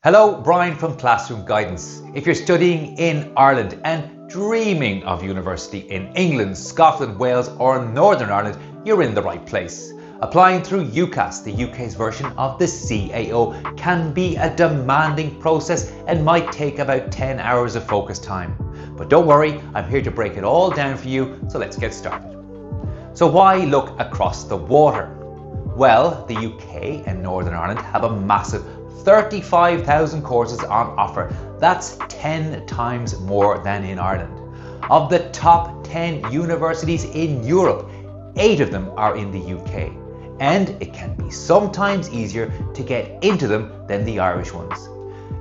Hello, Brian from Classroom Guidance. If you're studying in Ireland and dreaming of university in England, Scotland, Wales or Northern Ireland, you're in the right place. Applying through UCAS, the UK's version of the CAO, can be a demanding process and might take about 10 hours of focus time. But don't worry, I'm here to break it all down for you, so let's get started. So why look across the water? Well, the UK and Northern Ireland have a massive 35,000 courses on offer. That's 10 times more than in Ireland. Of the top 10 universities in Europe, 8 of them are in the UK. And it can be sometimes easier to get into them than the Irish ones.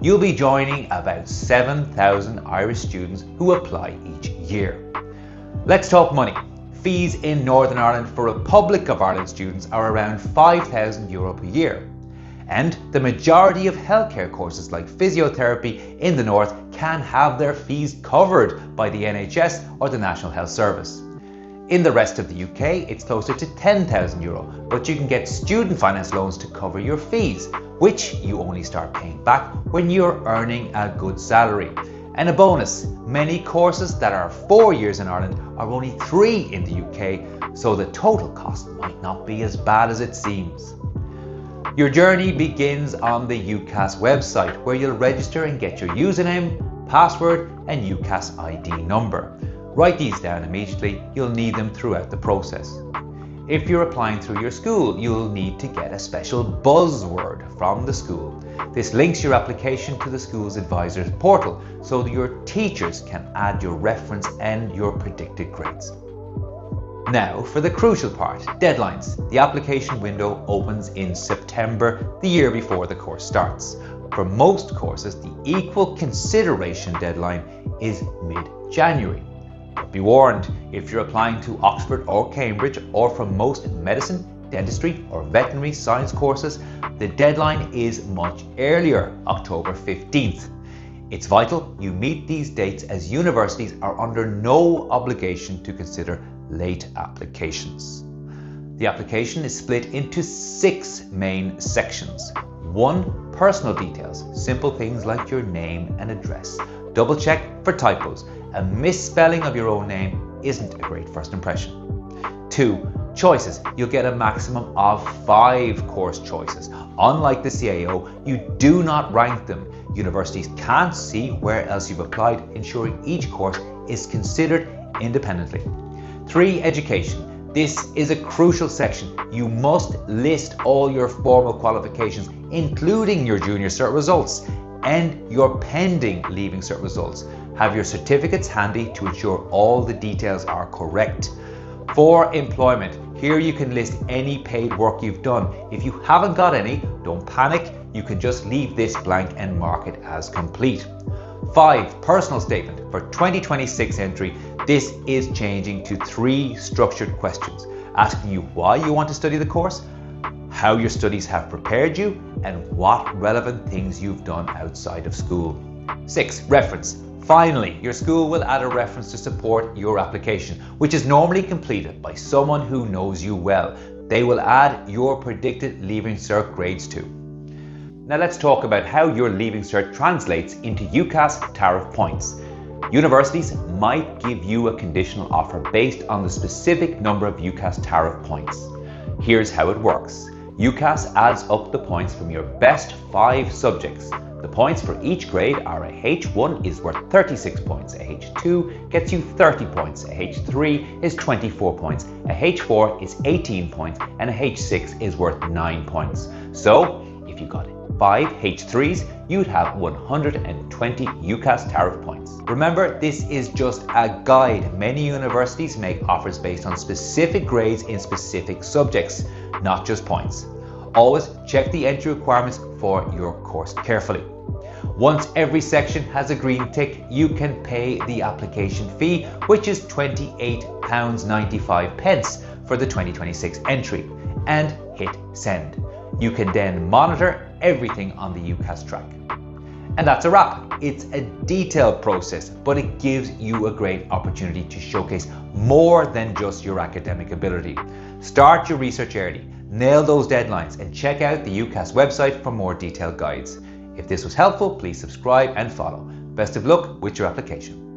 You'll be joining about 7,000 Irish students who apply each year. Let's talk money. Fees in Northern Ireland for Republic of Ireland students are around €5,000 per year. And the majority of healthcare courses like physiotherapy in the north can have their fees covered by the NHS or the National Health Service. In the rest of the UK, it's closer to €10,000, but you can get student finance loans to cover your fees, which you only start paying back when you're earning a good salary. And a bonus, many courses that are 4 years in Ireland are only 3 in the UK, so the total cost might not be as bad as it seems. Your journey begins on the UCAS website, where you'll register and get your username, password and UCAS ID number. Write these down immediately, you'll need them throughout the process. If you're applying through your school, you'll need to get a special buzzword from the school. This links your application to the school's advisor's portal, so that your teachers can add your reference and your predicted grades. Now for the crucial part, deadlines. The application window opens in September, the year before the course starts. For most courses, the equal consideration deadline is mid-January. But be warned, if you're applying to Oxford or Cambridge, or for most medicine, dentistry or veterinary science courses, the deadline is much earlier, October 15th. It's vital you meet these dates, as universities are under no obligation to consider late applications. The application is split into 6 main sections. 1. Personal details, simple things like your name and address. Double check for typos. A misspelling of your own name isn't a great first impression. 2. Choices. You'll get a maximum of 5 course choices. Unlike the CAO, you do not rank them. Universities can't see where else you've applied, ensuring each course is considered independently. 3. Education. This is a crucial section. You must list all your formal qualifications, including your junior cert results and your pending leaving cert results. Have your certificates handy to ensure all the details are correct. 4. Employment. Here you can list any paid work you've done. If you haven't got any, don't panic. You can just leave this blank and mark it as complete. 5. Personal statement. For 2026 entry, this is changing to 3 structured questions, asking you why you want to study the course, how your studies have prepared you, and what relevant things you've done outside of school. 6. Reference. Finally, your school will add a reference to support your application, which is normally completed by someone who knows you well. They will add your predicted Leaving Cert grades too. Now let's talk about how your Leaving Cert translates into UCAS Tariff points. Universities might give you a conditional offer based on the specific number of UCAS Tariff points. Here's how it works. UCAS adds up the points from your best 5 subjects. The points for each grade are: a H1 is worth 36 points, a H2 gets you 30 points, a H3 is 24 points, a H4 is 18 points, and a H6 is worth 9 points. So, if you got 5 H3s, you'd have 120 UCAS Tariff points. Remember, this is just a guide. Many universities make offers based on specific grades in specific subjects, not just points. Always check the entry requirements for your course carefully. Once every section has a green tick, you can pay the application fee, which is £28.95 for the 2026 entry, and hit send. You can then monitor everything on the UCAS track. And that's a wrap. It's a detailed process, but it gives you a great opportunity to showcase more than just your academic ability. Start your research early, nail those deadlines, and check out the UCAS website for more detailed guides. If this was helpful, please subscribe and follow. Best of luck with your application.